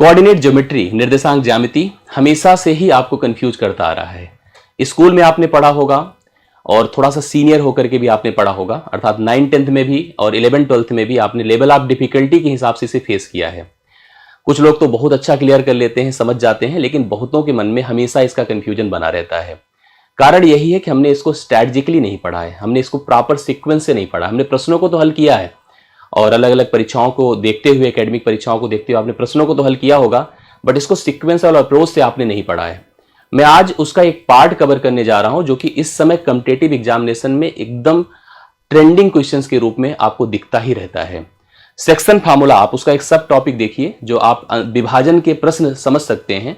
Coordinate geometry, निर्देशांक ज्यामिति हमेशा से ही आपको कंफ्यूज करता आ रहा है। स्कूल में आपने पढ़ा होगा और थोड़ा सा सीनियर होकर के भी आपने पढ़ा होगा, अर्थात 9th-10th में भी और 11th-12th में भी आपने लेवल ऑफ डिफिकल्टी के हिसाब से इसे फेस किया है। कुछ लोग तो बहुत अच्छा क्लियर कर लेते हैं, समझ जाते हैं, लेकिन बहुतों के मन में हमेशा इसका कंफ्यूजन बना रहता है। कारण यही है कि हमने इसको स्ट्रैटेजिकली नहीं पढ़ा है, हमने इसको प्रॉपर सीक्वेंस से नहीं पढ़ा। हमने प्रश्नों को तो हल किया है और अलग अलग परीक्षाओं को देखते हुए, एकेडमिक परीक्षाओं को देखते हुए आपने प्रश्नों को तो हल किया होगा, बट इसको सीक्वेंस और अप्रोच से आपने नहीं पढ़ा है। मैं आज उसका एक पार्ट कवर करने जा रहा हूं जो कि इस समय कॉम्पिटिटिव एग्जामिनेशन में एकदम ट्रेंडिंग क्वेश्चंस के रूप में आपको दिखता ही रहता है। सेक्शन फार्मूला, आप उसका एक सब टॉपिक देखिए जो आप विभाजन के प्रश्न समझ सकते हैं।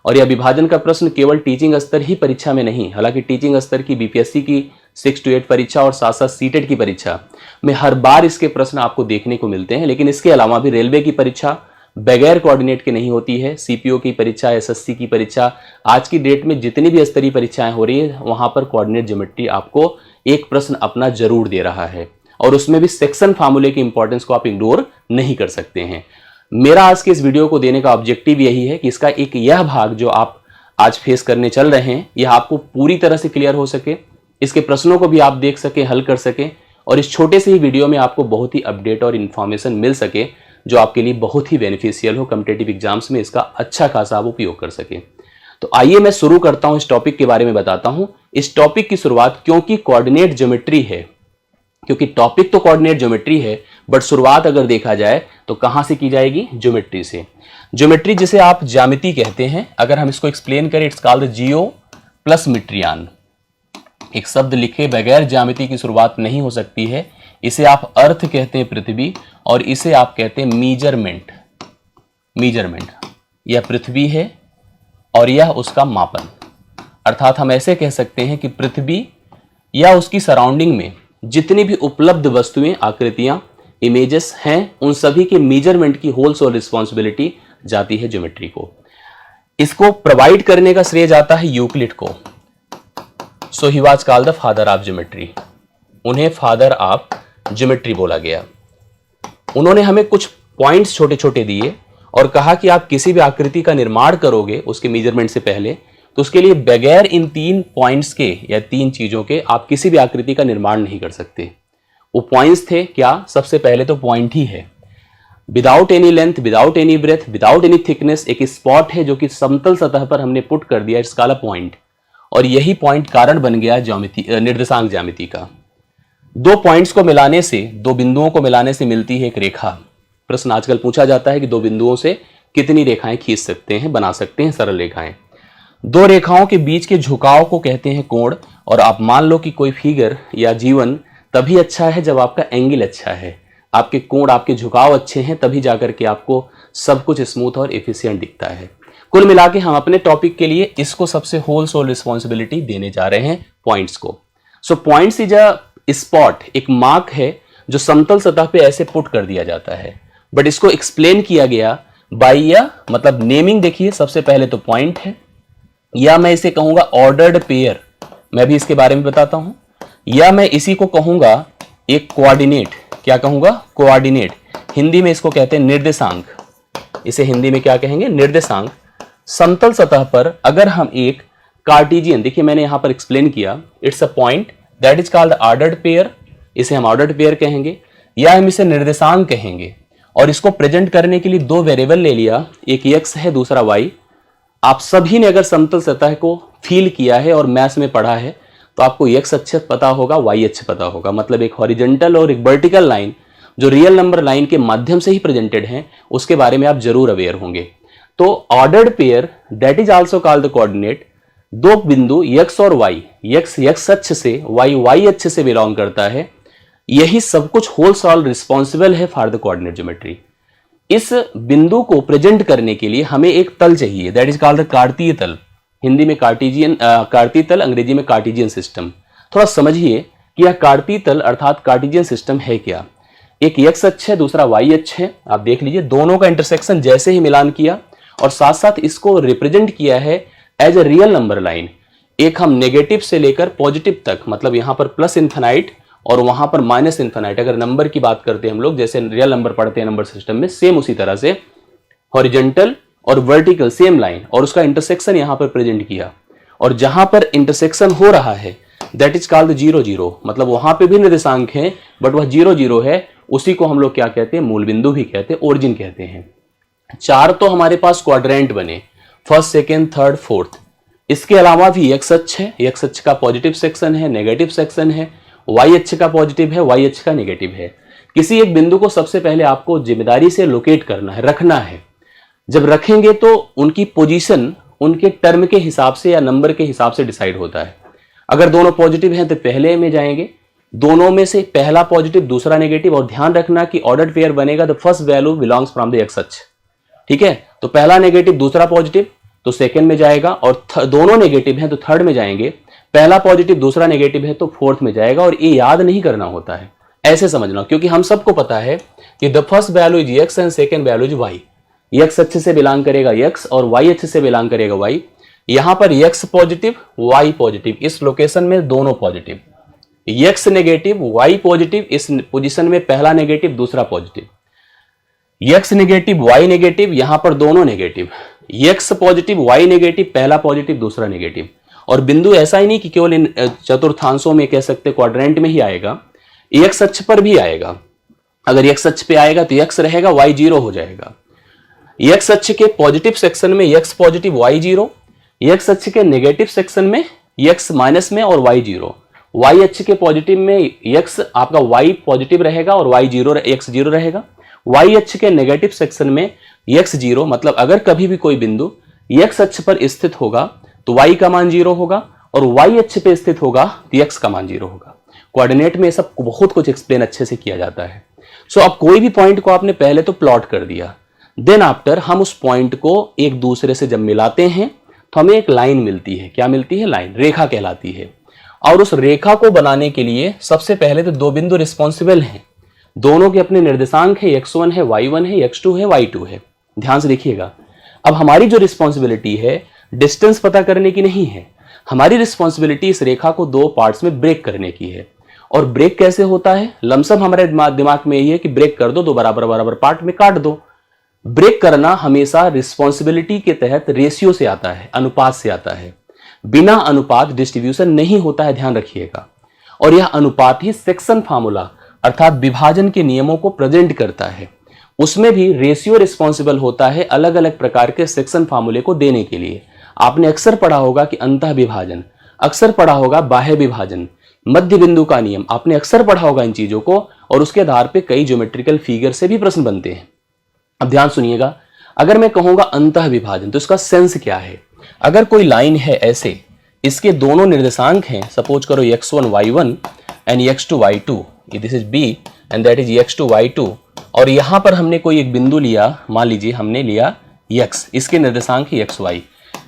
और यह विभाजन का प्रश्न केवल टीचिंग स्तर ही परीक्षा में नहीं, हालांकि टीचिंग स्तर की बीपीएससी की 6 to 8 परीक्षा और साथ साथ सीटेट की परीक्षा में हर बार इसके प्रश्न आपको देखने को मिलते हैं। लेकिन इसके अलावा भी रेलवे की परीक्षा बगैर कोऑर्डिनेट के नहीं होती है। सीपीओ की परीक्षा, एसएससी की परीक्षा, आज की डेट में जितनी भी स्तरीय परीक्षाएं हो रही है वहां पर कोऑर्डिनेट ज्योमेट्री आपको एक प्रश्न अपना जरूर दे रहा है और उसमें भी सेक्शन फार्मूले की इंपॉर्टेंस को आप इग्नोर नहीं कर सकते हैं। मेरा आज के इस वीडियो को देने का ऑब्जेक्टिव यही है कि इसका एक यह भाग जो आप आज फेस करने चल रहे हैं यह आपको पूरी तरह से क्लियर हो सके, इसके प्रश्नों को भी आप देख सके, हल कर सके और इस छोटे से ही वीडियो में आपको बहुत ही अपडेट और इन्फॉर्मेशन मिल सके जो आपके लिए बहुत ही बेनिफिशियल हो। कॉम्पिटिटिव एग्जाम्स में इसका अच्छा खासा आप उपयोग कर सके। तो आइए मैं शुरू करता हूं, इस टॉपिक के बारे में बताता हूं। इस टॉपिक की शुरुआत क्योंकि कोऑर्डिनेट ज्योमेट्री है, क्योंकि टॉपिक तो कोऑर्डिनेट ज्योमेट्री है, बट शुरुआत अगर देखा जाए तो कहां से की जाएगी? ज्योमेट्री से। ज्योमेट्री जिसे आप ज्यामिति कहते हैं, अगर हम इसको एक्सप्लेन करें, इट्स कॉल्ड जियो प्लस मिट्रियान। एक शब्द लिखे बगैर ज्यामिति की शुरुआत नहीं हो सकती है। इसे आप अर्थ कहते हैं पृथ्वी, और इसे आप कहते हैं मीजरमेंट। मीजरमेंट, यह पृथ्वी है और यह उसका मापन। अर्थात हम ऐसे कह सकते हैं कि पृथ्वी या उसकी सराउंडिंग में जितनी भी उपलब्ध वस्तुएं, आकृतियां, इमेजेस हैं, उन सभी के मेजरमेंट की होल सोल रिस्पॉन्सिबिलिटी जाती है ज्योमेट्री को। इसको प्रोवाइड करने का श्रेय जाता है यूक्लिड को। So he was called the father of geometry. उन्हें फादर ऑफ ज्योमेट्री बोला गया। उन्होंने हमें कुछ पॉइंट्स छोटे छोटे दिए और कहा कि आप किसी भी आकृति का निर्माण करोगे उसके मेजरमेंट से पहले, तो उसके लिए बगैर इन 3 पॉइंट्स के या 3 चीजों के आप किसी भी आकृति का निर्माण नहीं कर सकते। वो पॉइंट्स थे क्या? सबसे पहले तो पॉइंट ही है। Without any length, without any breadth, without any thickness एक स्पॉट है जो कि समतल सतह पर हमने पुट कर दिया, इट्स कॉल्ड अ पॉइंट। और यही पॉइंट कारण बन गया ज्यामिति, निर्देशांक ज्यामिति का। 2 पॉइंट्स को मिलाने से, 2 बिंदुओं को मिलाने से मिलती है एक रेखा। प्रश्न आजकल पूछा जाता है कि 2 बिंदुओं से कितनी रेखाएं खींच सकते हैं, बना सकते हैं सरल रेखाएं। 2 रेखाओं के बीच के झुकाव को कहते हैं कोण। और आप मान लो कि कोई फिगर या जीवन तभी अच्छा है जब आपका एंगल अच्छा है, आपके कोण, आपके झुकाव अच्छे हैं, तभी जाकर के आपको सब कुछ स्मूथ और एफिशिएंट दिखता है। कुल मिला के हम अपने टॉपिक के लिए इसको सबसे होल सोल रिस्पॉन्सिबिलिटी देने जा रहे हैं, पॉइंट्स को। सो पॉइंट्स इज अ स्पॉट, एक मार्क है जो समतल सतह पे ऐसे पुट कर दिया जाता है। बट इसको एक्सप्लेन किया गया बाय या, मतलब नेमिंग देखिए, सबसे पहले तो पॉइंट है, या मैं इसे कहूंगा ऑर्डर्ड पेयर, मैं भी इसके बारे में बताता हूं। या मैं इसी को कहूंगा एक कोऑर्डिनेट। क्या कहूंगा? कोऑर्डिनेट। हिंदी में इसको कहते हैं निर्देशांक। इसे हिंदी में क्या कहेंगे? निर्देशांक। समतल सतह पर अगर हम एक कार्टेशियन, देखिए मैंने यहां पर एक्सप्लेन किया, it's a point that is called ordered pair, इसे हम ऑर्डर्ड पेयर कहेंगे या हम इसे निर्देशांक कहेंगे। और इसको प्रेजेंट करने के लिए 2 वेरिएबल ले लिया, एक x है, दूसरा y। आप सभी ने अगर समतल सतह को फील किया है और मैथ्स में पढ़ा है तो आपको x अच्छे पता होगा, y अच्छे पता होगा। मतलब एक हॉरिजॉन्टल और एक वर्टिकल लाइन जो रियल नंबर लाइन के माध्यम से ही प्रेजेंटेड है, उसके बारे में आप जरूर अवेयर होंगे। तो ordered pair that is also called the coordinate. 2 बिंदु x और y, x अक्ष से, y अक्ष से बिलोंग करता है। यही सब कुछ होल सोल रिस्पॉन्सिबल है फॉर द कोऑर्डिनेट ज्योमेट्री। इस बिंदु को प्रेजेंट करने के लिए हमें एक तल चाहिए, दैट इज कॉल्ड कार्तीय तल। हिंदी में कार्टेशियन, कार्तीय तल, अंग्रेजी में कार्टेशियन सिस्टम। थोड़ा समझिए कि यह कार्तीय तल अर्थात कार्टेशियन सिस्टम है क्या। एक x अक्ष है, दूसरा y अक्ष है। आप देख लीजिए दोनों का इंटरसेक्शन जैसे ही मिलान किया और साथ साथ इसको रिप्रेजेंट किया है as a real number line. एक हम नेगेटिव से लेकर पॉजिटिव तक, मतलब यहां पर प्लस इन्फिनाइट और वहां पर माइनस इन्फिनाइट, अगर नंबर की बात करते हैं हम लोग, जैसे रियल नंबर पढ़ते हैं नंबर सिस्टम में, सेम उसी तरह से हॉरिजॉन्टल और वर्टिकल सेम लाइन और उसका इंटरसेक्शन यहां पर प्रेजेंट किया, और जहां पर इंटरसेक्शन हो रहा है दैट इज कॉल्ड 0 0, मतलब वहां पे भी निर्देशांक है बट वह 0 0 है, उसी को हम लोग क्या कहते हैं, मूल बिंदु भी कहते हैं, ओरिजिन कहते हैं। 4 तो हमारे पास क्वाड्रेंट बने, फर्स्ट सेकेंड थर्ड फोर्थ। इसके अलावा भी एक्स अक्ष है, एक्स अक्ष का पॉजिटिव सेक्शन है, नेगेटिव सेक्शन है, वाई अक्ष का पॉजिटिव है, वाई अक्ष का नेगेटिव है। किसी एक बिंदु को सबसे पहले आपको जिम्मेदारी से लोकेट करना है, रखना है। जब रखेंगे तो उनकी पोजीशन उनके टर्म के हिसाब से या नंबर के हिसाब से डिसाइड होता है। अगर दोनों पॉजिटिव हैं तो पहले में जाएंगे, दोनों में से पहला पॉजिटिव दूसरा नेगेटिव, और ध्यान रखना कि ऑर्डर्ड पेयर बनेगा the first value belongs from the x अक्ष, ठीक है। तो पहला नेगेटिव दूसरा पॉजिटिव तो सेकंड में जाएगा, और दोनों नेगेटिव हैं तो थर्ड में जाएंगे, पहला पॉजिटिव दूसरा नेगेटिव है तो फोर्थ में जाएगा। और ये याद नहीं करना होता है, ऐसे समझना, क्योंकि हम सबको पता है कि the first value is X and second value is Y. X अक्ष से बिलोंग करेगा एक्स और वाई अक्ष से बिलोंग करेगा वाई। यहां पर एक्स पॉजिटिव वाई पॉजिटिव, इस लोकेशन में दोनों पॉजिटिव, एक्स नेगेटिव वाई पॉजिटिव, इस पोजीशन में पहला नेगेटिव दूसरा positive, X negative Y negative, यहां पर दोनों negative, X positive Y negative, पहला पॉजिटिव दूसरा नेगेटिव। और बिंदु ऐसा ही नहीं कि केवल इन चतुर्थांशों में कह सकते क्वाड्रेंट में ही आएगा, एक्स अक्ष पर भी आएगा। अगर एक्स अक्ष पे आएगा तो एक्स रहेगा, वाई 0 हो जाएगा। एक्स अक्ष के पॉजिटिव सेक्शन में एक्स पॉजिटिव वाई 0, एक्स अक्ष के नेगेटिव सेक्शन में एक्स माइनस में और वाई 0, वाई अक्ष के पॉजिटिव में एक्स आपका वाई पॉजिटिव रहेगा और वाई 0 एक्स 0 रहेगा। वाई अक्ष के नेगेटिव सेक्शन में एक्स 0, मतलब अगर कभी भी कोई बिंदु एक्स अक्ष पर स्थित होगा तो वाई का मान 0 होगा, और वाई अक्ष पे स्थित होगा तो एक्स का मान 0 होगा। कोऑर्डिनेट में सब बहुत कुछ एक्सप्लेन अच्छे से किया जाता है। सो अब कोई भी पॉइंट को आपने पहले तो प्लॉट कर दिया, देन आफ्टर हम उस पॉइंट को एक दूसरे से जब मिलाते हैं तो हमें एक लाइन मिलती है। क्या मिलती है? लाइन, रेखा कहलाती है। और उस रेखा को बनाने के लिए सबसे पहले तो दो बिंदु रिस्पॉन्सिबल हैं, दोनों के अपने निर्देशांक है, x1 है y1 है, x2 है y2 है। ध्यान से देखिएगा, अब हमारी जो रिस्पॉन्सिबिलिटी है डिस्टेंस पता करने की नहीं है, हमारी रिस्पॉन्सिबिलिटी इस रेखा को दो पार्ट्स में ब्रेक करने की है। और ब्रेक कैसे होता है? लमसम हमारे दिमाग में यही है कि ब्रेक कर दो बराबर बराबर पार्ट में काट दो। ब्रेक करना हमेशा रिस्पॉन्सिबिलिटी के तहत रेशियो से आता है, अनुपात से आता है। बिना अनुपात डिस्ट्रीब्यूशन नहीं होता है, ध्यान रखिएगा। और यह अनुपात ही सेक्शन फार्मूला अर्थात विभाजन के नियमों को प्रेजेंट करता है। उसमें भी रेशियो रिस्पॉन्सिबल होता है अलग अलग प्रकार के सेक्शन फार्मूले को देने के लिए। आपने अक्सर पढ़ा होगा कि अंतः विभाजन, अक्सर पढ़ा होगा बाह्य विभाजन, मध्य बिंदु का नियम, आपने अक्सर पढ़ा होगा इन चीजों को, और उसके आधार पे कई ज्योमेट्रिकल फिगर से भी प्रश्न बनते हैं। अब ध्यान सुनिएगा, अगर मैं कहूंगा अंतः विभाजन तो इसका सेंस क्या है? अगर कोई लाइन है ऐसे, इसके दोनों निर्देशांक हैं, सपोज करो x1 y1 and x2 y2, this is b and that is x2 y2, और यहां पर हमने कोई एक बिंदु लिया, मान लीजिए हमने लिया x, इसके निर्देशांक है x y।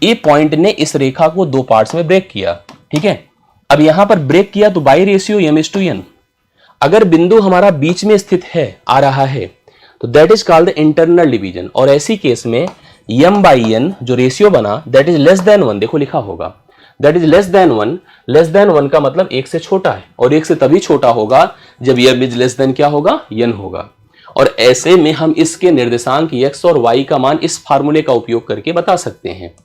ये पॉइंट ने इस रेखा को दो पार्ट्स में ब्रेक किया, ठीक है। अब यहां पर ब्रेक किया तो बाई रेशियो m:n। अगर बिंदु हमारा बीच में स्थित है, आ रहा है, तो that is called internal division. और ऐसी केस में m/n जो रेशियो बना दैट इज लेस देन 1, देखो लिखा होगा that is less than 1। Less than 1 का मतलब एक से छोटा है, और एक से तभी छोटा होगा जब m इज लेस देन क्या होगा? n होगा। और ऐसे में हम इसके निर्देशांक x और y का मान इस फार्मूले का उपयोग करके बता सकते हैं।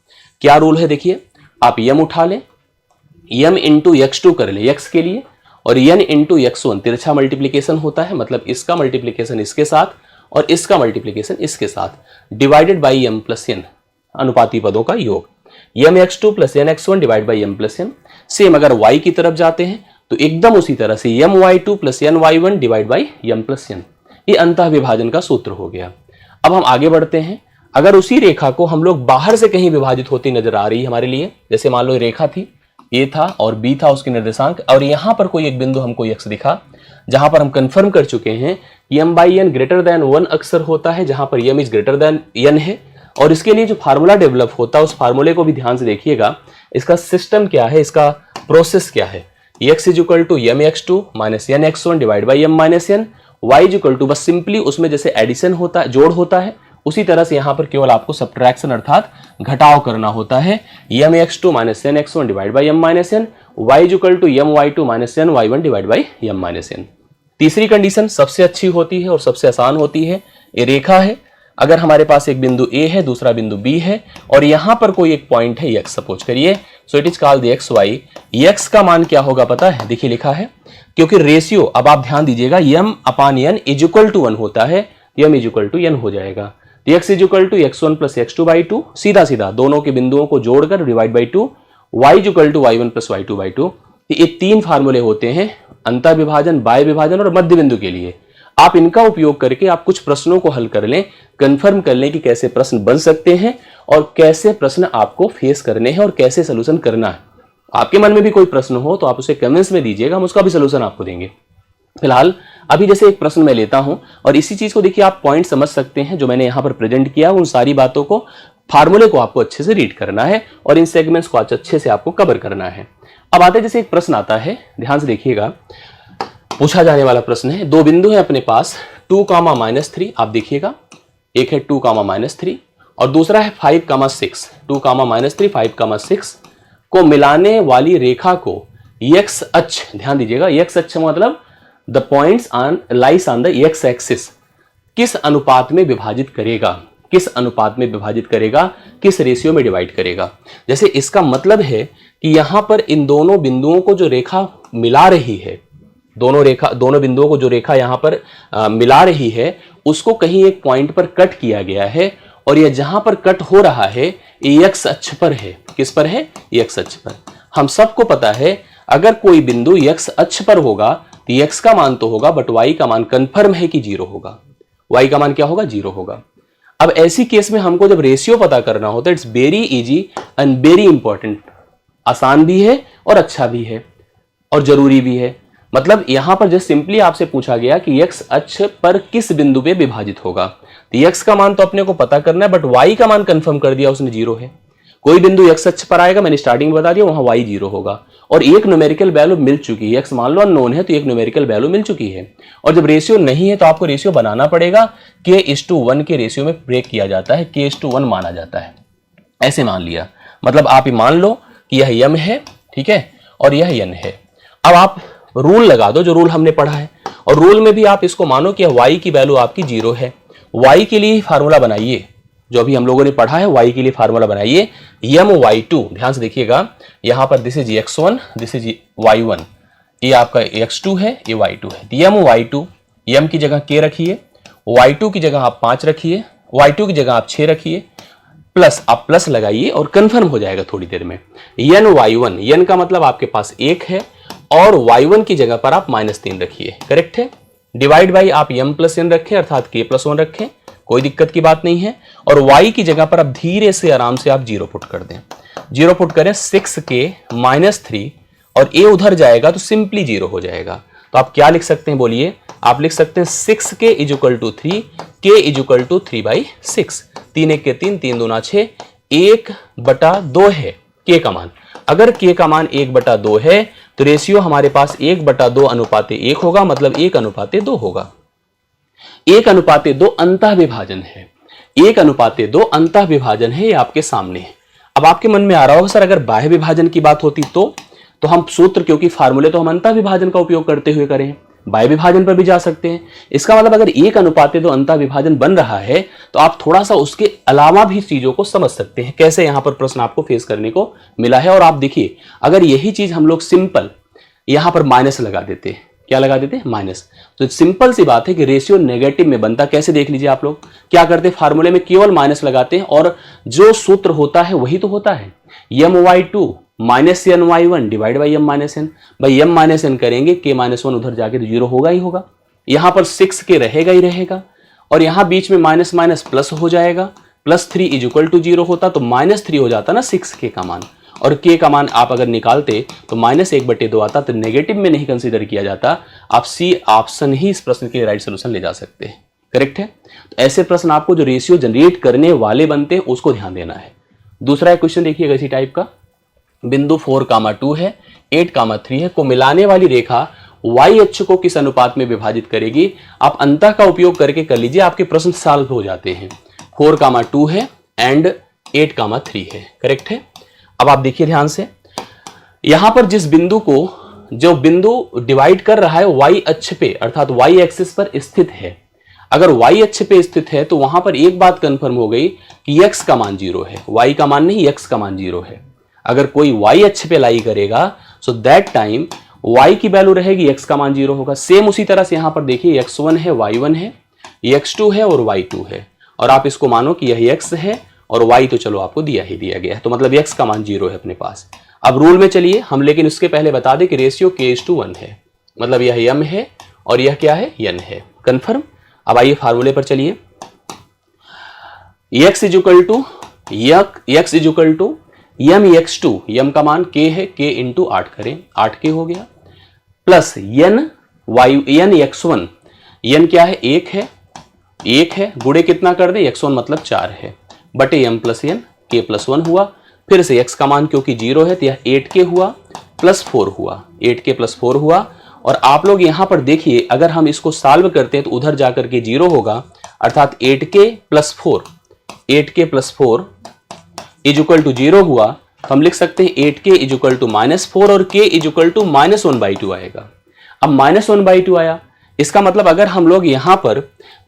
क्या रूल है? देखिए, आप m उठा लें, m इंटू x2 कर ले x के लिए, और n इंटू x1 तिरछा मल्टीप्लीकेशन होता है, मतलब इसका मल्टीप्लीकेशन इसके साथ और इसका मल्टीप्लीकेशन इसके साथ, divided by m plus n, अनुपाती पदों का योग। mx2 plus nx1 divide by m plus n। Same अगर y की तरफ जाते हैं तो एकदम उसी तरह से my2 plus ny1 divide by m plus n। ये अंतः विभाजन का सूत्र हो गया। अब हम आगे बढ़ते हैं। अगर उसी रेखा को हम लोग बाहर से कहीं विभाजित होती नजर आ रही है हमारे लिए, जैसे मान लो रेखा थी, a था और b था उसके निर्देशांक, और यहां पर कोई एक बिंदु हमको x दिखा, जहां पर हम कंफर्म कर चुके हैं m/n ग्रेटर देन 1 अक्सर होता है जहां पर m is greater than n है। और इसके लिए जो फार्मूला डेवलप होता है उस फार्मूले को भी ध्यान से देखिएगा, इसका सिस्टम क्या है, इसका प्रोसेस क्या है। x is equal to mx2 minus nx1 divide by m minus n, y is equal to, बस सिंपली उसमें जैसे एडिशन होता है, जोड़ होता है, उसी तरह से यहां पर केवल आपको सब्ट्रैक्शन अर्थात घटाव करना होता है। mx2 minus nx1 divide by m minus n, y is equal to my2 minus ny1 divide by m minus n। तीसरी कंडीशन सबसे अच्छी होती है और सबसे आसान होती है। ये रेखा है, अगर हमारे पास एक बिंदु ए है, दूसरा बिंदु बी है और यहां पर कोई एक पॉइंट है एक्स सपोज करिए, so it is called the X Y. X का मान क्या होगा पता है, देखिए लिखा है, क्योंकि रेशियो, अब आप ध्यान दीजिएगा, M upon N is equal to 1 होता है, M is equal to N हो जाएगा। X is equal to x1 plus x2 by 2, सीधा सीधा दोनों के बिंदुओं को जोड़कर divide by 2, y is equal to y1 plus y2 by 2। ये 3 फार्मूले होते हैं अंतर विभाजन, बाह्य विभाजन और मध्य बिंदु के लिए। आप इनका उपयोग करके आप कुछ प्रश्नों को हल कर लें, कंफर्म कर लें कि कैसे प्रश्न बन सकते हैं और कैसे प्रश्न आपको फेस करने हैं और कैसे सोल्यूशन करना है। आपके मन में भी कोई प्रश्न हो तो आप उसे कमेंट्स में दीजिएगा, हम उसका भी सोल्यूशन आपको देंगे। फिलहाल अभी जैसे एक प्रश्न मैं लेता हूं और इसी चीज को देखिए आप पॉइंट समझ सकते हैं जो मैंने यहां पर प्रेजेंट किया, उन सारी बातों को, फार्मूले को आपको अच्छे से रीड करना है और इन सेगमेंट्स को अच्छे से आपको कवर करना है। अब आते जैसे एक प्रश्न आता है, ध्यान से देखिएगा, पूछा जाने वाला प्रश्न है, दो बिंदु है अपने पास 2, -3, आप देखिएगा, एक है 2, -3 और दूसरा है 5, 6, 2, -3, 5, 6 को मिलाने वाली रेखा को x अक्ष, ध्यान दीजिएगा, x अक्ष मतलब the points on lies on the x axis, किस अनुपात में विभाजित करेगा, किस अनुपात में विभाजित करेगा, किस रेशियो में डिवाइड करेगा। जैसे इसका मतलब है कि यहां पर इन दोनों बिंदुओं को जो रेखा मिला रही है, दोनों बिंदुओं को जो रेखा यहां पर मिला रही है, उसको कहीं एक पॉइंट पर कट किया गया है और यह जहां पर कट हो रहा है ये x अक्ष पर है। किस पर है? x अक्ष पर। हम सबको पता है अगर कोई बिंदु x अक्ष पर होगा तो x का मान तो होगा, बट y का मान कंफर्म है कि 0 होगा। y का मान क्या होगा? 0 होगा। अब ऐसी केस में हमको जब रेशियो पता करना होता है, it's very easy and very important, आसान भी है और अच्छा भी है और जरूरी भी है। मतलब यहां पर जस्ट सिंपली आपसे पूछा गया कि x अक्ष पर किस बिंदु पे विभाजित होगा, तो x का मान तो अपने को पता करना है, बट y का मान कंफर्म कर दिया उसने 0 है। कोई बिंदु x अक्ष पर आएगा, मैंने स्टार्टिंग में बता दिया, वहां y 0 होगा और एक न्यूमेरिकल वैल्यू मिल चुकी है। x मान लो अननोन है तो एक न्यूमेरिकल वैल्यू मिल चुकी है। और जब रेशियो नहीं है तो आपको रेशियो बनाना पड़ेगा, k:1 के रेशियो में ब्रेक किया जाता है, k:1 माना जाता है। ऐसे मान लिया, मतलब आप ये मान लो कि यह m है, ठीक है, और यह n है। अब आप रूल लगा दो, जो रूल हमने पढ़ा है, और रूल में भी आप इसको मानो कि y की वैल्यू आपकी 0 है। y के लिए फार्मूला बनाइए, जो अभी हम लोगों ने पढ़ा है, y के लिए फार्मूला बनाइए, my2, ध्यान से देखिएगा, यहां पर this is x1, this is y1, ये आपका x2 है, ये y2 है। my2, m की जगह k रखिए, y2 की जगह आप 5 रखिए, y2 की जगह आप 6 रखिए, प्लस आप प्लस लगाइए और कंफर्म हो जाएगा थोड़ी देर में। ny1, n का मतलब आपके पास 1 है और y1 की जगह पर आप -3 रखिए, करेक्ट है। डिवाइड बाई आप m प्लस n रखें, अर्थात k+1 रखें, कोई दिक्कत की बात नहीं है। और y की जगह पर आप धीरे से आराम से आप 0 पुट कर दें। 0 पुट करें, 6k -3 और a उधर जाएगा तो सिंपली 0 हो जाएगा। तो आप क्या लिख सकते हैं बोलिए? आप लिख सकते हैं 6k = 3, k = 3/6, 3 1 के 3, 3 2 6, 1/2 है k का मान। अगर k का मान 1/2 है तो रेशियो हमारे पास 1/2 अनुपात 1 होगा, मतलब 1/2 होगा। 1/2 अंतः विभाजन है, 1/2 अंतः विभाजन है, ये आपके सामने है। अब आपके मन में आ रहा होगा सर अगर बाह्य विभाजन की बात होती तो हम सूत्र, क्योंकि फार्मूले तो हम अंतः विभाजन का उपयोग करते हुए करें, बाह्य विभाजन पर भी जा सकते हैं। इसका मतलब अगर 1/2 अंतः विभाजन बन रहा है तो आप थोड़ा सा उसके अलावा भी चीजों को समझ सकते हैं, कैसे यहां पर प्रश्न आपको फेस करने को मिला है। और आप देखिए, अगर यही चीज हम लोग सिंपल यहां पर माइनस लगा देते, क्या लगा देते? माइनस, तो सिंपल सी बात है कि रेशियो नेगेटिव में बनता। कैसे देख लीजिए, आप लोग क्या करते हैं, फार्मूले में केवल माइनस लगाते हैं और जो सूत्र होता है वही तो होता है, my2 -ny1 divide by m-n। भाई m-n करेंगे, k-1 उधर जाके तो 0 होगा ही होगा। यहां पर 6k रहेगा ही रहेगा और यहां बीच में माइनस माइनस प्लस हो जाएगा, +3 = 0 होता तो -3 हो जाता ना 6k का मान, और k का मान आप अगर निकालते तो -1/2 आता, तो नेगेटिव में नहीं कंसीडर किया जाता। आप सी ऑप्शन ही इस प्रश्न के राइट सोल्यूशन ले जा सकते हैं, करेक्ट है। तो ऐसे प्रश्न आपको जो रेशियो जनरेट करने वाले बनते हैं उसको ध्यान देना है। दूसरा क्वेश्चन देखिएगा इसी टाइप का, बिंदु 4, है, 8, 3 है, को मिलाने वाली रेखा y अक्ष को किस अनुपात में विभाजित करेगी। आप अंतः का उपयोग करके कर लीजिए, आपके प्रश्न सॉल्व हो जाते हैं। 4, 2 है एंड 8, 3 है, करेक्ट है। अब आप देखिए ध्यान से, यहां पर जिस बिंदु को, जो बिंदु डिवाइड कर रहा है y अक्ष पे, अर्थात y एक्सिस पर स्थित है। अगर y अक्ष पे स्थित है तो वहां पर एक बात कंफर्म हो गई कि x का मान 0 है, y का मान नहीं, x का मान 0 है। अगर कोई y अक्ष पे लाई करेगा सो दैट टाइम y की वैल्यू रहेगी, x का मान 0 होगा। सेम उसी तरह से यहां पर देखिए x1 है, y1 है, x2 है और y2 है, और आप इसको मानो कि यह x है और y तो चलो आपको दिया ही दिया गया है, तो मतलब x का मान 0 है अपने पास। अब रूल में चलिए हम, लेकिन उसके पहले बता दें कि रेशियो k:1 है, मतलब यह m है और यह क्या है, n है। कंफर्म। अब आइए फार्मूले पर चलिए। x is equal to m x2, m का मान k है, k इंटू 8 करें, 8k हो गया, प्लस n x1, n क्या है, 1 है, गुणे कितना कर दे, x1 मतलब 4 है, बटे m plus n, k plus 1 हुआ। फिर से x का मान क्योंकि 0 है तो यह 8k हुआ प्लस 4 हुआ, 8k प्लस 4 हुआ। और आप लोग यहां पर देखिए, अगर हम इसको सॉल्व करते हैं तो उधर जाकर के 0 होगा, अर्थात 8k प्लस 4 इजुकल टू 0 हुआ। तो हम लिख सकते हैं 8k इजुकल टू -4 और k इजुकल टू -1/2 आएगा। अब -1/2 आया, इसका मतलब अगर हम लोग यहां पर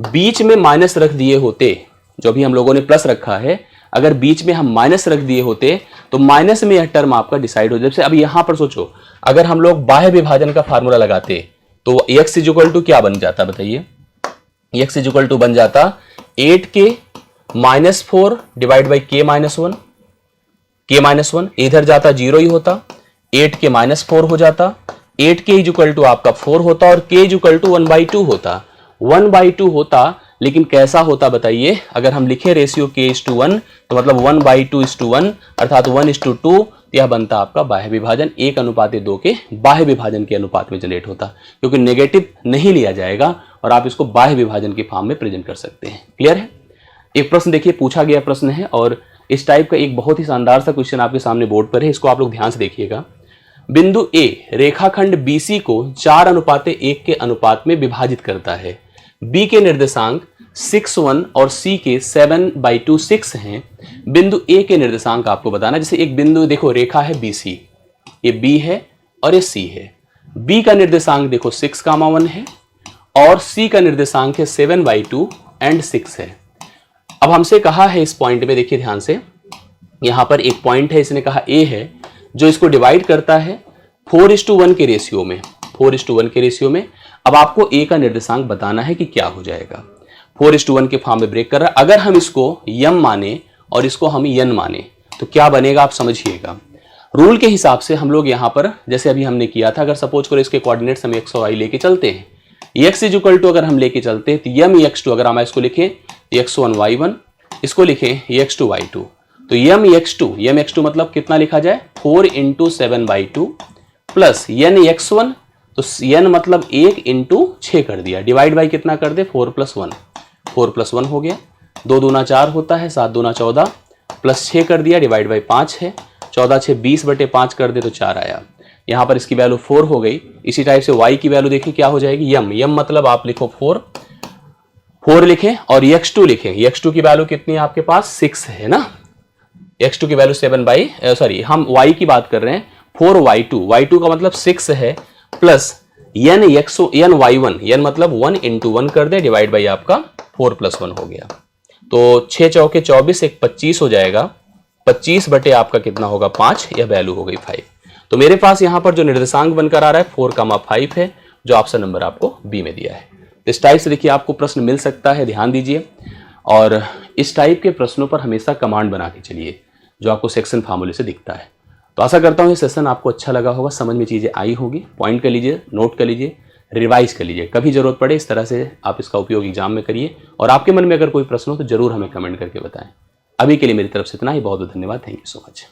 बीच में माइनस रख दिए होते, जो भी हम लोगों ने प्लस रखा है, अगर बीच में हम माइनस रख दिए होते तो माइनस में यह टर्म आपका डिसाइड हो। जैसे अब यहां पर सोचो, अगर हम लोग बाह्य विभाजन का फार्मूला लगाते तो x इजुकल टू क्या बन जाता, बताइए, x इजुकल टू बन जाता 8k -4 डिवाइड बाई k -1, इधर जाता 0 ही होता, 8k -4 हो जाता, 8k इजुकल टू आपका 4 होता और k इजुकल टू 1/2 होता, 1/2 होता। लेकिन कैसा होता बताइए, अगर हम लिखे रेशियो k:1 तो मतलब 1/2:1 अर्थात 1:2, यह बनता आपका बाह्य विभाजन, 1:2 के बाह्य विभाजन के अनुपात में जनरेट होता, क्योंकि नेगेटिव नहीं लिया जाएगा और आप इसको बाह्य विभाजन के फॉर्म में प्रेजेंट कर सकते हैं। क्लियर है। एक प्रश्न देखिए, पूछा गया प्रश्न है और इस टाइप का एक बहुत ही शानदार सा क्वेश्चन आपके सामने बोर्ड पर है, इसको आप लोग ध्यान से देखिएगा। बिंदु ए रेखाखंड BC को 4:1 के अनुपात में विभाजित करता है। B के निर्देशांक 6:1 और C के 7/2 हैं। बिंदु A के निर्देशांक आपको बताना। जैसे एक बिंदु देखो, रेखा है BC, ये B है और ये C है। B का निर्देशांक देखो 6,1 है और C का निर्देशांक है 7/2 एंड 6 है। अब हमसे कहा है इस पॉइंट में, देखिए ध्यान से, यहां पर एक पॉइंट है, इसने कहा A है, जो इसको डिवाइड करता है 4:1 के रेशियो में, 4:1 के रेशियो में। अब आपको A का निर्देशांक बताना है कि क्या हो जाएगा। 4:1 के फॉर्म में ब्रेक कर रहा है। अगर हम इसको m माने और इसको हम n माने तो क्या बनेगा, आप समझिएगा। रूल के हिसाब से हम लोग यहां पर, जैसे अभी हमने किया था, अगर सपोज करो इसके कोऑर्डिनेट्स हम x और y लेके चलते हैं, x इजुकल टू अगर हम लेके चलते हैं तो m x2, अगर हम इसको लिखें x1 y1, इसको लिखें x2 y2, तो m x2 मतलब कितना लिखा जाए, 4 × 7/2 प्लस n x1, तो n मतलब 1 × 6 कर दिया, डिवाइड बाई कितना कर दे, 4 + 1 हो गया, 2 दूना 4 होता है, 7 दूना 14 प्लस 6 कर दिया, डिवाइड बाई 5 है, 14 6 20/5 कर दे तो 4 आया। यहाँ पर इसकी वैल्यू 4 हो गई। इसी टाइप से y की वैल्यू देखिए क्या हो जाएगी, m मतलब आप लिखो 4 लिखें और x2 लिखें। x2 की वैल्यू कितनी है आपके पास, 6 है ना, x2 की वैल्यू हम y की बात कर रहे हैं, 4y2 का मतलब 6 है, प्लस n y1, n मतलब 1 × 1 कर दे, डिवाइड बाई आपका 4 + 1 हो गया, तो 6 चौके 24, 1 25 हो जाएगा, 25 बटे आपका कितना होगा 5, यह वैल्यू हो गई 5। तो मेरे पास यहाँ पर जो निर्देशांक बनकर आ रहा है 4,5 है, जो ऑप्शन नंबर आपको बी में दिया है। तो इस टाइप से देखिए आपको प्रश्न मिल सकता है, ध्यान दीजिए। और इस टाइप के प्रश्नों पर हमेशा कमांड बना के चलिए, जो आपको सेक्शन फार्मूले से दिखता है। तो आशा करता हूँ ये सेशन आपको अच्छा लगा होगा, समझ में चीज़ें आई होगी। पॉइंट कर लीजिए, नोट कर लीजिए, रिवाइज कर लीजिए, कभी जरूरत पड़े इस तरह से आप इसका उपयोग एग्जाम में करिए। और आपके मन में अगर कोई प्रश्न हो तो जरूर हमें कमेंट करके बताएं। अभी के लिए मेरी तरफ से इतना ही, बहुत बहुत धन्यवाद, थैंक यू सो मच।